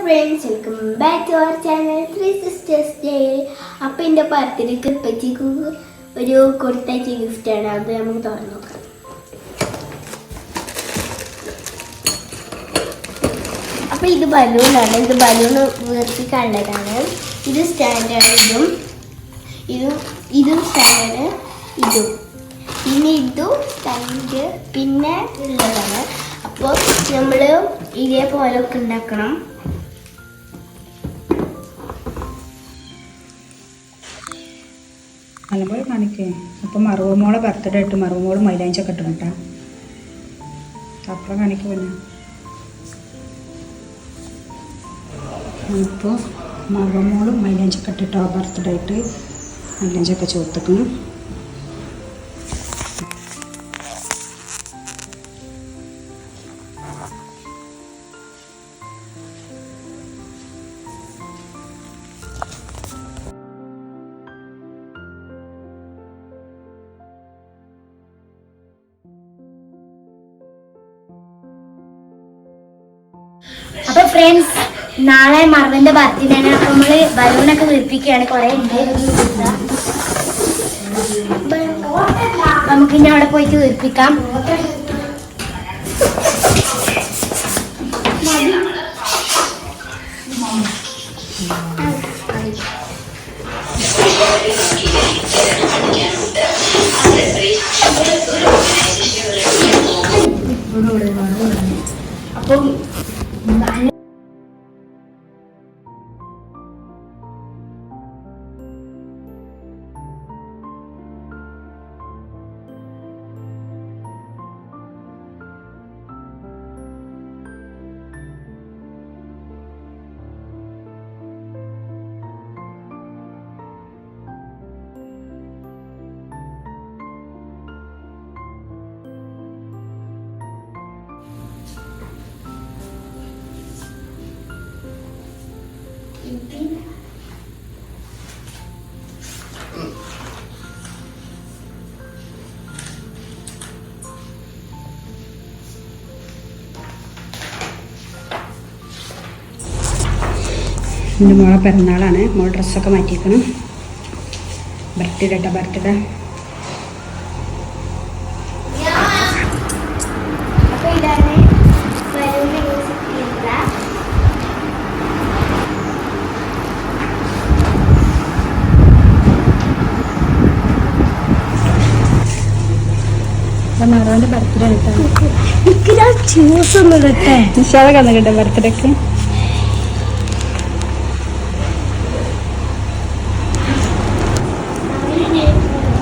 friends, welcome back to our channel Three Sisters Day. അപ്പോൾ എൻ്റെ ബർത്ത്ഡേക്ക് ഇപ്പച്ചിക്ക് ഒരു കൊടുത്തയച്ച ഗിഫ്റ്റാണ്. അത് നമുക്ക് തുറന്നു നോക്കാം. അപ്പോൾ ഇത് ബലൂണാണ്. ഇത് ബലൂൺ വീർത്തി കണ്ടതാണ്. ഇത് സ്റ്റാൻഡാണ്. ഇതും സ്റ്റാൻഡാണ്. പിന്നെ ഇതും സ്റ്റാൻഡ് പിന്നെ ഉള്ളതാണ്. അപ്പോൾ നമ്മൾ ഇതേപോലെ ഒക്കെ ഉണ്ടാക്കണം. നല്ലപോലെ കാണിക്കേ. അപ്പം മറുവമോളെ ബർത്ത്ഡേ ഇട്ട് മറുവമോള് മൈലാഞ്ചൊക്കെ ഇട്ടു കേട്ടോ. അപ്പുറം കാണിക്കുക പിന്നെ ഇപ്പോൾ മറുവമോളും മൈലാഞ്ചൊക്കെ ഇട്ടിട്ടോ ബർത്ത്ഡേ ഇട്ട് മൈലാഞ്ചൊക്കെ ചോർത്തിക്കണം. അപ്പൊ ഫ്രണ്ട്സ്, നാളെ മറവന്റെ ബർത്ത്ഡേ ആണ്. അപ്പൊ നമ്മള് ബലൂണൊക്കെ വീർപ്പിക്കുകയാണ്. കുറെ ഉണ്ട്. നമുക്ക് ഇനി അവിടെ പോയിട്ട് വീർപ്പിക്കാം. അപ്പം എൻ്റെ മോളെ പിറന്നാളാണ്. മോൾ ഡ്രസ്സൊക്കെ മാറ്റിയിരിക്കണം. ബർത്ത്ഡേ കേട്ടോ, ബർത്ത്ഡേ. മറവൻ്റെ ബർത്ത്ഡേ ജ്യൂസ് ഒന്നും ഇടട്ടെ. നിഷാദൊക്കെ വന്നു കേട്ടോ ബർത്ത്ഡേക്ക്.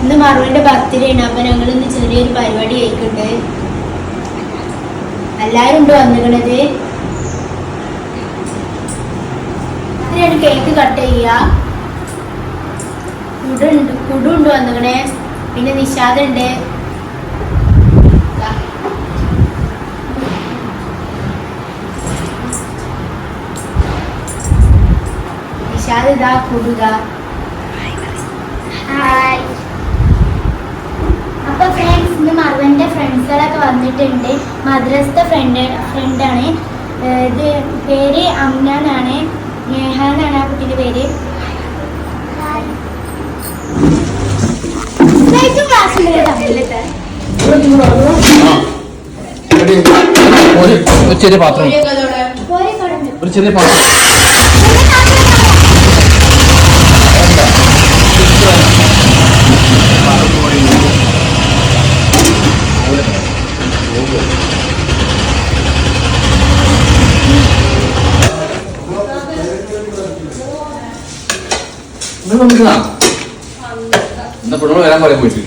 ഇന്ന് മറുവിന്റെ ബർത്ത്ഡേ ആണ്. അപ്പൊ ഞങ്ങൾ ഇന്ന് ചെറിയൊരു പരിപാടി ആയിക്കുണ്ട്. എല്ലാരും ഉണ്ട് വന്നിക്കണത്. ഇതിനാണ് കേക്ക് കട്ട് ചെയ്യുക. കുടുണ്ട് വന്നിക്കണേ. പിന്നെ നിഷാദ് ഉണ്ട്. നിഷാദ് ഇതാ കൂടുക. ഹായ്. അപ്പൊ ഫ്രണ്ട്സ്, ഇന്ന് മറുവന്റെ ഫ്രണ്ട്സുകളൊക്കെ വന്നിട്ടുണ്ട്. മദ്രസത്തെ ഫ്രണ്ടാണ്. ഇത് പേര് അമ്ന എന്നാണ്. നേഹ എന്നാണ് ആ കുട്ടിയുടെ പേര്. ചെറിയ പാത്രം ഒരു ചെറിയ പാത്രം എന്നാ പെണ്ണോട് വരാൻ പറയാൻ പോയിട്ട്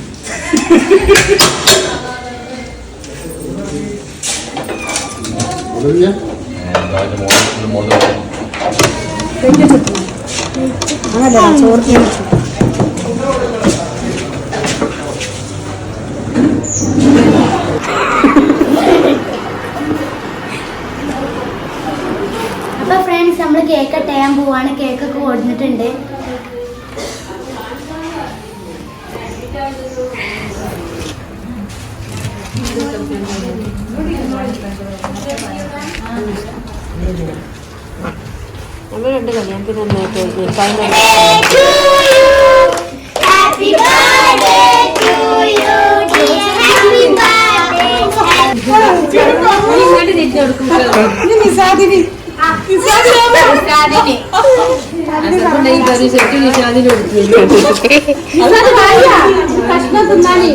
അപ്പൊ ഫ്രണ്ട്സ്, നമ്മള് കേക്ക് കട്ട് ചെയ്യാൻ പോവാണ്. കേക്കൊക്കെ കൊടുത്തിട്ടുണ്ട്. നമ്മൾ 2 കല്യാണത്തിന് നന്നായിട്ട് Happy birthday to you, dear. Happy birthday. നിസാദിനി കഷ്ണം തിന്നാനേ